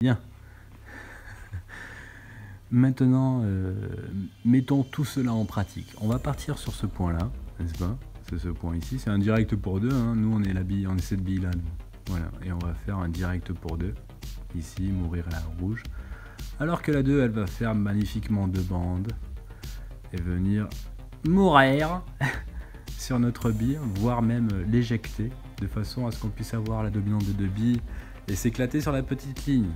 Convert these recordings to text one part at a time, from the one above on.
Bien. Maintenant, mettons tout cela en pratique. On va partir sur ce point-là, n'est-ce pas? C'est ce point ici. C'est un direct pour deux. Hein. Nous, on est la bille, on est cette bille-là. Voilà. Et on va faire un direct pour deux. Ici, mourir à la rouge. Alors que la 2, elle va faire magnifiquement deux bandes. Et venir mourir sur notre bille, voire même l'éjecter, de façon à ce qu'on puisse avoir la dominante de deux billes et s'éclater sur la petite ligne.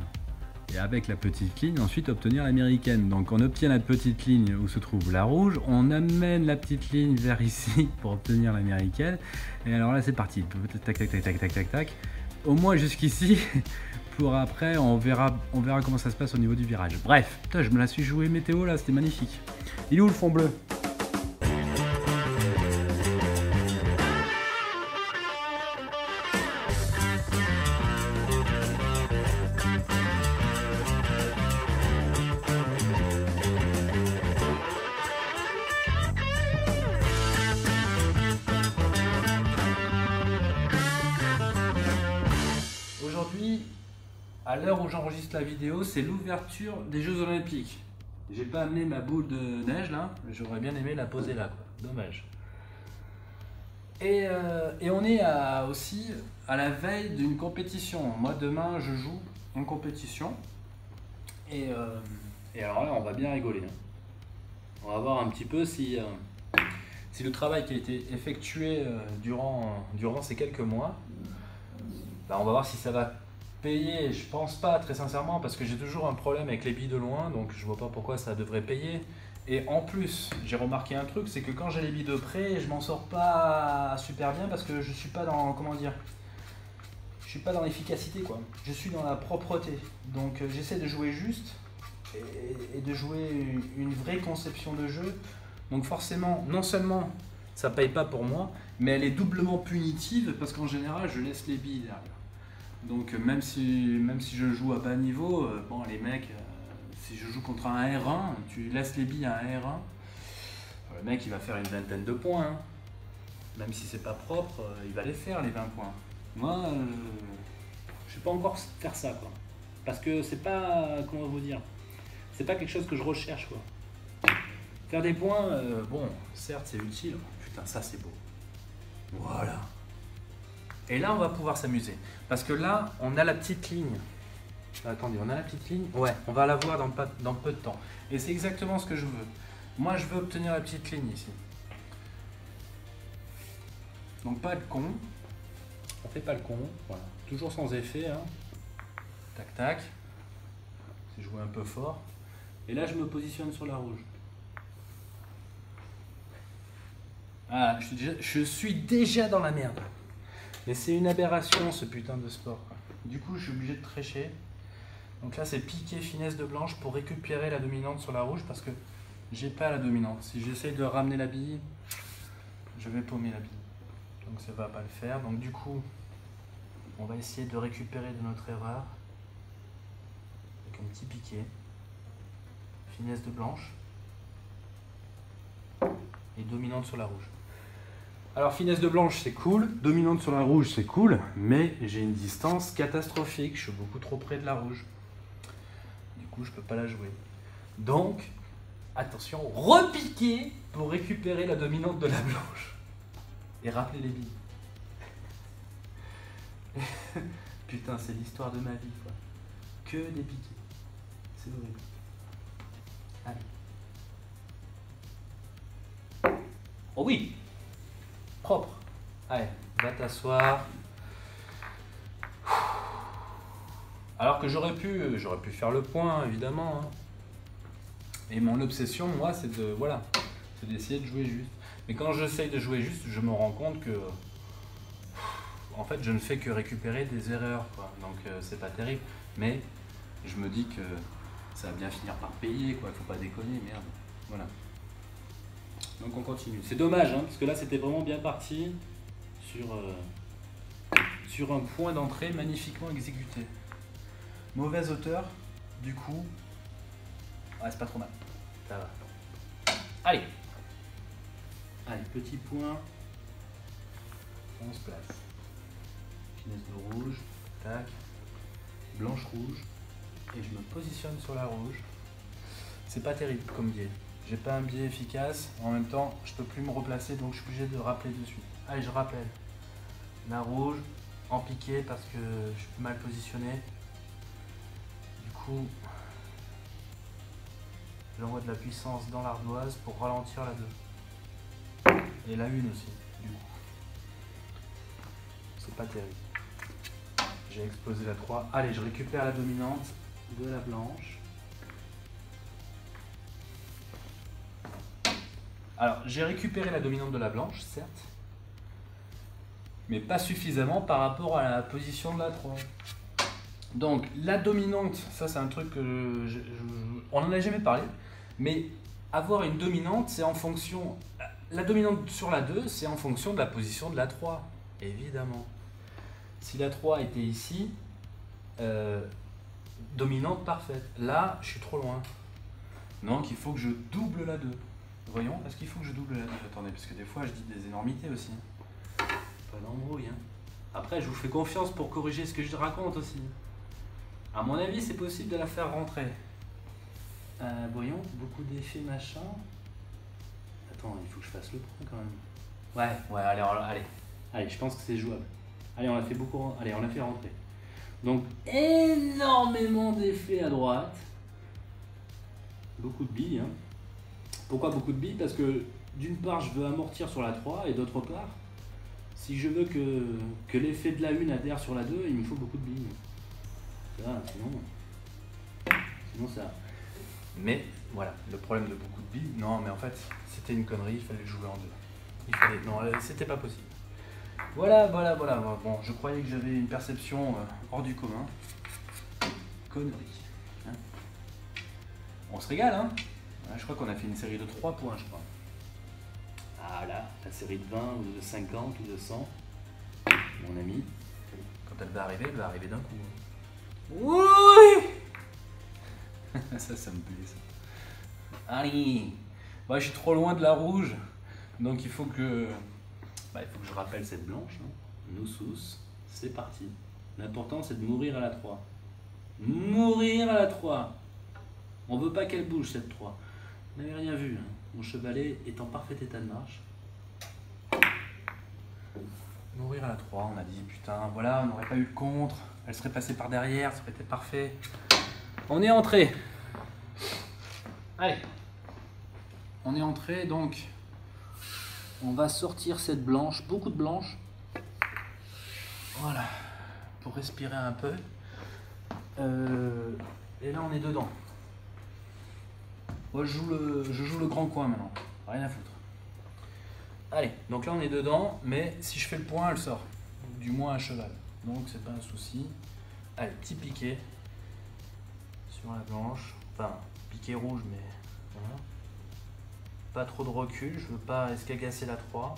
Et avec la petite ligne, ensuite obtenir l'américaine. Donc on obtient la petite ligne où se trouve la rouge, on amène la petite ligne vers ici pour obtenir l'américaine. Et alors là c'est parti, tac tac tac tac tac tac tac. Au moins jusqu'ici, pour après on verra comment ça se passe au niveau du virage. Bref, putain, je me la suis joué météo là, c'était magnifique. Il est où le fond bleu? Aujourd'hui, à l'heure où j'enregistre la vidéo, c'est l'ouverture des Jeux Olympiques. J'ai pas amené ma boule de neige là, j'aurais bien aimé la poser là, quoi. Dommage. Et on est aussi à la veille d'une compétition. Moi demain je joue une compétition et alors là on va bien rigoler. Hein. On va voir un petit peu si le travail qui a été effectué durant ces quelques mois, bah, on va voir si ça va payer. Je pense pas, très sincèrement, parce que j'ai toujours un problème avec les billes de loin, donc je vois pas pourquoi ça devrait payer. Et en plus, j'ai remarqué un truc, c'est que quand j'ai les billes de près, je m'en sors pas super bien parce que je suis pas dans, comment dire, je suis pas dans l'efficacité quoi. Je suis dans la propreté. Donc j'essaie de jouer juste et de jouer une vraie conception de jeu. Donc forcément, non seulement ça paye pas pour moi, mais elle est doublement punitive parce qu'en général, je laisse les billes derrière. Donc même si je joue à bas niveau, bon les mecs, si je joue contre un R1, tu laisses les billes à un R1, le mec il va faire une vingtaine de points. Hein. Même si c'est pas propre, il va les faire les 20 points. Moi, je sais pas encore faire ça quoi. Parce que c'est pas, comment vous dire, c'est pas quelque chose que je recherche quoi. Faire des points, bon, certes c'est utile, putain ça c'est beau. Voilà. Et là, on va pouvoir s'amuser. Parce que là, on a la petite ligne. Attendez, on a la petite ligne? Ouais, on va la voir dans peu de temps. Et c'est exactement ce que je veux. Moi, je veux obtenir la petite ligne ici. Donc, pas le con. On fait pas le con. Voilà. Toujours sans effet. Hein. Tac, tac. C'est joué un peu fort. Et là, je me positionne sur la rouge. Ah, je suis déjà dans la merde. Mais c'est une aberration ce putain de sport. Quoi. Du coup, je suis obligé de trécher. Donc là, c'est piquer finesse de blanche pour récupérer la dominante sur la rouge parce que j'ai pas la dominante. Si j'essaye de ramener la bille, je vais paumer la bille. Donc ça va pas le faire. Donc du coup, on va essayer de récupérer de notre erreur avec un petit piqué. Finesse de blanche. Et dominante sur la rouge. Alors finesse de blanche c'est cool, dominante sur la rouge c'est cool, mais j'ai une distance catastrophique, je suis beaucoup trop près de la rouge. Du coup je peux pas la jouer. Donc, attention, repiquer pour récupérer la dominante de la blanche. Et rappeler les billes. Putain c'est l'histoire de ma vie quoi. Que des piquets. C'est horrible. Allez. Oh oui! Propre. Allez, va t'asseoir. Alors que j'aurais pu faire le point, évidemment. Hein. Et mon obsession, moi, c'est d'essayer de jouer juste. Mais quand j'essaye de jouer juste, je me rends compte que, en fait, je ne fais que récupérer des erreurs, quoi. Donc, c'est pas terrible. Mais je me dis que ça va bien finir par payer, quoi. Faut pas déconner, merde. Voilà. Donc on continue. C'est dommage, hein, parce que là c'était vraiment bien parti sur un point d'entrée magnifiquement exécuté. Mauvaise hauteur, du coup. Ouais, c'est pas trop mal. Ça va. Allez. Allez, petit point. On se place. Finesse de rouge. Tac. Blanche rouge. et je me positionne sur la rouge. C'est pas terrible comme biais. J'ai pas un biais efficace, en même temps je peux plus me replacer donc je suis obligé de rappeler de suite. Allez, je rappelle. La rouge en piqué parce que je suis mal positionné. Du coup, j'envoie de la puissance dans l'ardoise pour ralentir la 2. Et la 1 aussi, du coup. C'est pas terrible. J'ai explosé la 3. Allez, je récupère la dominante de la blanche. Alors, j'ai récupéré la dominante de la blanche, certes, mais pas suffisamment par rapport à la position de la 3. Donc, la dominante, ça c'est un truc que on n'en a jamais parlé, mais avoir une dominante, c'est en fonction... La dominante sur la 2, c'est en fonction de la position de la 3, évidemment. Si la 3 était ici, dominante parfaite. Là, je suis trop loin. Donc, il faut que je double la 2. Voyons, est-ce qu'il faut que je double la 2? Attendez, parce que des fois, je dis des énormités aussi. Pas d'embrouille. Hein. Après, je vous fais confiance pour corriger ce que je raconte aussi. À mon avis, c'est possible de la faire rentrer. Voyons, beaucoup d'effets, machin. Attends, il faut que je fasse le point quand même. Ouais, allez. Allez, je pense que c'est jouable. Allez, on l'a fait beaucoup. Allez, on l'a fait rentrer. Donc, énormément d'effets à droite. Beaucoup de billes. Hein. Pourquoi beaucoup de billes? Parce que d'une part, je veux amortir sur la 3 et d'autre part, si je veux que l'effet de la 1 adhère sur la 2, il me faut beaucoup de billes. Ça, sinon ça. Mais voilà, le problème de beaucoup de billes, non, mais en fait, c'était une connerie, il fallait le jouer en 2. Non, c'était pas possible. Voilà. Bon, je croyais que j'avais une perception hors du commun. Connerie. Hein. On se régale, hein. Je crois qu'on a fait une série de 3 points, je crois. Ah là, la série de 20 ou de 50 ou de 100, mon ami, quand elle va arriver d'un coup. Oui. ça me plaît, ça. Allez. Bah, je suis trop loin de la rouge, donc il faut que je rappelle cette blanche. Hein. Nous sous, c'est parti. L'important, c'est de mourir à la 3. Mourir à la 3. On veut pas qu'elle bouge, cette 3. Vous n'avez rien vu. Hein. Mon chevalet est en parfait état de marche. Mourir à la 3, on a dit, putain, voilà, on n'aurait pas eu le contre. Elle serait passée par derrière, ça aurait été parfait. On est entré. Allez. On est entré, donc on va sortir cette blanche, beaucoup de blanche. Voilà, pour respirer un peu. Et là, on est dedans. Moi, je joue le grand coin maintenant. Rien à foutre. Allez, donc là, on est dedans, mais si je fais le point, elle sort. Du moins à cheval. Donc, c'est pas un souci. Allez, petit piqué sur la blanche. Enfin, piqué rouge, mais voilà. Pas trop de recul, je veux pas escagasser la 3.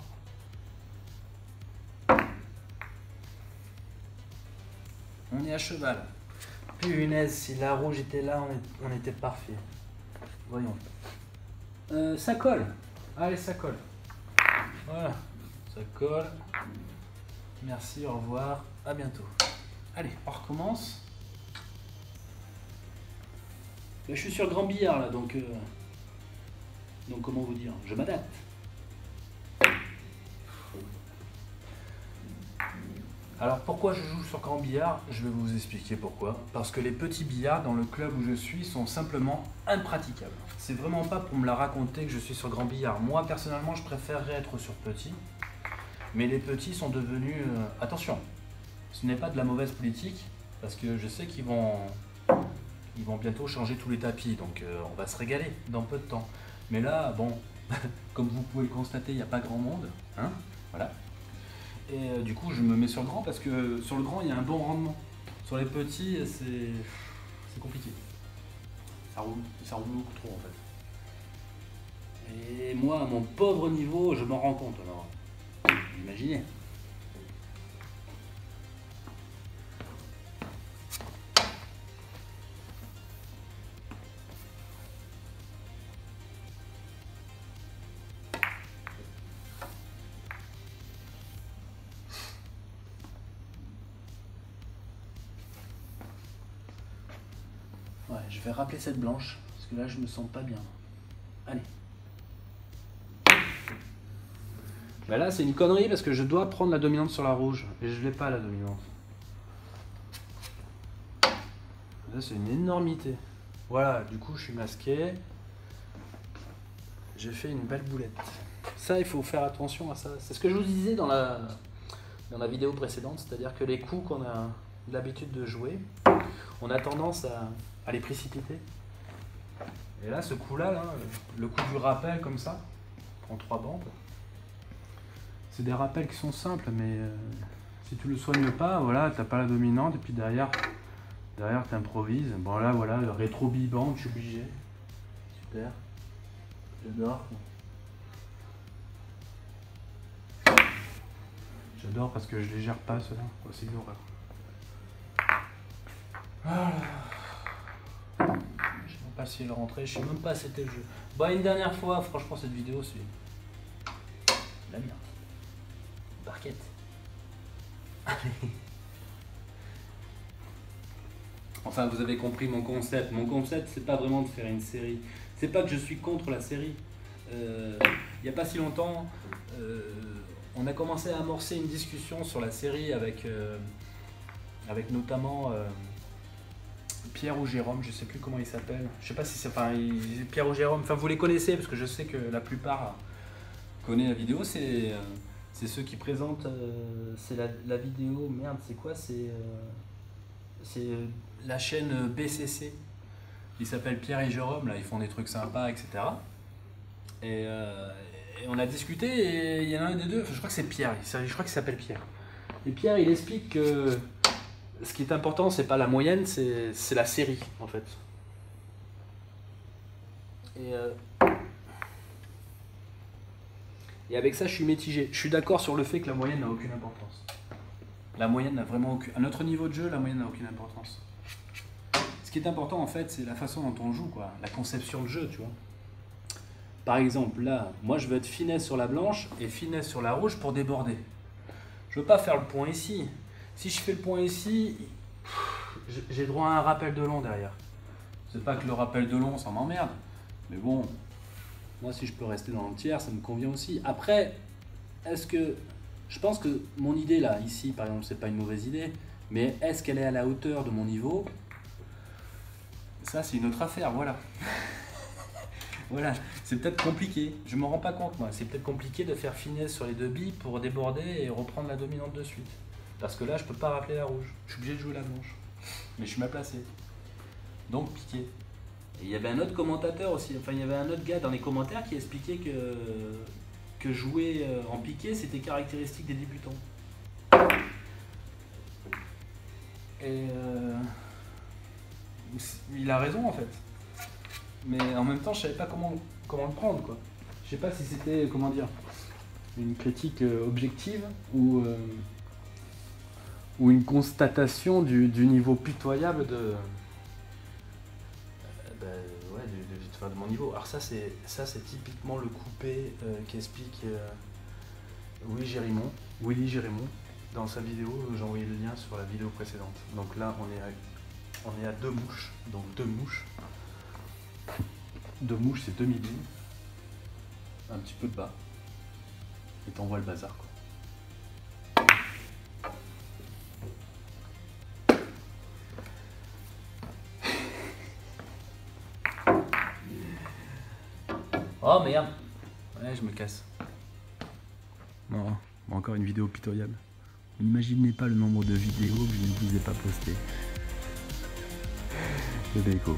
On est à cheval. Punaise, si la rouge était là, on était parfait. Voyons. Ça colle. Allez, ça colle. Voilà. Ça colle. Merci, au revoir. À bientôt. Allez, on recommence. Je suis sur grand billard là, donc comment vous dire, je m'adapte. Alors pourquoi je joue sur grand billard? Je vais vous expliquer pourquoi. Parce que les petits billards dans le club où je suis sont simplement impraticables. C'est vraiment pas pour me la raconter que je suis sur grand billard. Moi personnellement je préférerais être sur petit. Mais les petits sont devenus... attention, ce n'est pas de la mauvaise politique. Parce que je sais qu'ils vont bientôt changer tous les tapis. Donc on va se régaler dans peu de temps. Mais là, bon, comme vous pouvez le constater, il n'y a pas grand monde. Hein, voilà. Et du coup, je me mets sur le grand parce que sur le grand, il y a un bon rendement. Sur les petits, c'est compliqué. Ça roule beaucoup trop en fait. Et moi, à mon pauvre niveau, je m'en rends compte alors. Imaginez. Ouais, je vais rappeler cette blanche, parce que là je me sens pas bien. Allez. Bah là c'est une connerie parce que je dois prendre la dominante sur la rouge, et je l'ai pas la dominante. Là c'est une énormité. Voilà, du coup je suis masqué. J'ai fait une belle boulette. Ça il faut faire attention à ça. C'est ce que je vous disais dans la vidéo précédente, c'est-à-dire que les coups qu'on a l'habitude de jouer, on a tendance à les précipiter. Et là, ce coup-là, le coup du rappel comme ça, en 3 bandes, c'est des rappels qui sont simples, mais si tu le soignes pas, voilà, t'as pas la dominante, et puis derrière tu improvises. Bon là, voilà, le rétro biband, je suis obligé. Super. J'adore. J'adore parce que je les gère pas, ceux-là. Oh, c'est une horreur. Voilà. Je sais même pas si elle est rentrée, je sais même pas si c'était le jeu. Bon, une dernière fois, franchement, cette vidéo, c'est la merde. Barquette. Enfin, vous avez compris mon concept. Mon concept, c'est pas vraiment de faire une série. C'est pas que je suis contre la série. Il n'y a pas si longtemps, on a commencé à amorcer une discussion sur la série avec notamment Pierre ou Jérôme, je sais plus comment il s'appelle. Je sais pas si c'est Pierre ou Jérôme. Enfin, vous les connaissez parce que je sais que la plupart connaissent la vidéo. C'est ceux qui présentent. C'est la vidéo. Merde, c'est quoi? C'est la chaîne BCC. Ils s'appellent Pierre et Jérôme. Là, ils font des trucs sympas, etc. Et on a discuté et il y en a un des deux. Je crois que c'est Pierre. Je crois qu'il s'appelle Pierre. Et Pierre, il explique que ce qui est important, c'est pas la moyenne, c'est la série, en fait. Et avec ça, je suis mitigé. Je suis d'accord sur le fait que la moyenne n'a aucune importance. La moyenne n'a vraiment aucune... À notre niveau de jeu, la moyenne n'a aucune importance. Ce qui est important, en fait, c'est la façon dont on joue, quoi. La conception de jeu, tu vois. Par exemple, là, moi, je veux être finesse sur la blanche et finesse sur la rouge pour déborder. Je veux pas faire le point ici. Si je fais le point ici, j'ai droit à un rappel de long derrière. C'est pas que le rappel de long, ça m'emmerde. Mais bon, moi, si je peux rester dans le tiers, ça me convient aussi. Après, est-ce que... Je pense que mon idée, là, ici, par exemple, c'est pas une mauvaise idée. Mais est-ce qu'elle est à la hauteur de mon niveau? Ça, c'est une autre affaire, voilà. Voilà, c'est peut-être compliqué. Je m'en rends pas compte, moi. C'est peut-être compliqué de faire finesse sur les deux billes pour déborder et reprendre la dominante de suite. Parce que là, je peux pas rappeler la rouge. Je suis obligé de jouer la blanche. Mais je suis mal placé. Donc, piqué. Et il y avait un autre commentateur aussi. Enfin, il y avait un autre gars dans les commentaires qui expliquait que jouer en piqué, c'était caractéristique des débutants. Et il a raison, en fait. Mais en même temps, je savais pas comment le prendre, quoi. Je sais pas si c'était, comment dire, une critique objective ou une constatation du niveau pitoyable de mon niveau. Alors ça c'est typiquement le coupé qu'explique Willy Gérimont dans sa vidéo. J'ai envoyé le lien sur la vidéo précédente. Donc là on est à 2 mouches, donc 2 mouches. 2 mouches, c'est 2 mm. Un petit peu de bas. Et t'envoies le bazar, quoi. Oh merde. Ouais, je me casse. Non, encore une vidéo pitoyable. N'imaginez pas le nombre de vidéos que je ne vous ai pas postées. Le déco.